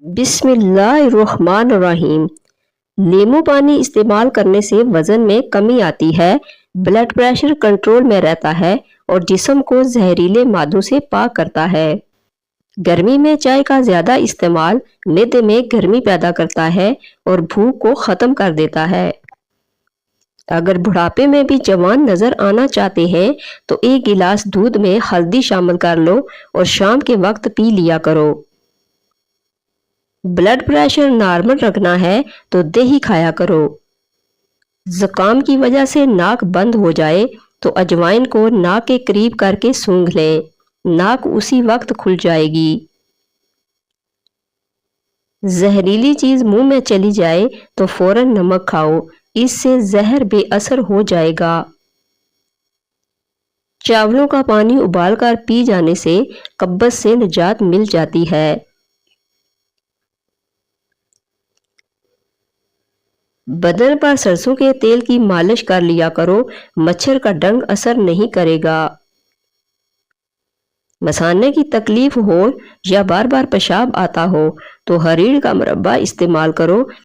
بسم اللہ الرحمن الرحیم۔ لیمو پانی استعمال کرنے سے وزن میں کمی آتی ہے، بلڈ پریشر کنٹرول میں رہتا ہے اور جسم کو زہریلے مادوں سے پاک کرتا ہے۔ گرمی میں چائے کا زیادہ استعمال معدے میں گرمی پیدا کرتا ہے اور بھوک کو ختم کر دیتا ہے۔ اگر بڑھاپے میں بھی جوان نظر آنا چاہتے ہیں تو ایک گلاس دودھ میں ہلدی شامل کر لو اور شام کے وقت پی لیا کرو۔ بلڈ پریشر نارمل رکھنا ہے تو دہی کھایا کرو۔ زکام کی وجہ سے ناک بند ہو جائے تو اجوائن کو ناک کے قریب کر کے سونگھ لیں، ناک اسی وقت کھل جائے گی۔ زہریلی چیز منہ میں چلی جائے تو فوراً نمک کھاؤ، اس سے زہر بے اثر ہو جائے گا۔ چاولوں کا پانی ابال کر پی جانے سے قبض سے نجات مل جاتی ہے۔ بدن پر سرسوں کے تیل کی مالش کر لیا کرو، مچھر کا ڈنگ اثر نہیں کرے گا۔ مثانے کی تکلیف ہو یا بار بار پیشاب آتا ہو تو ہریڑ کا مربع استعمال کرو،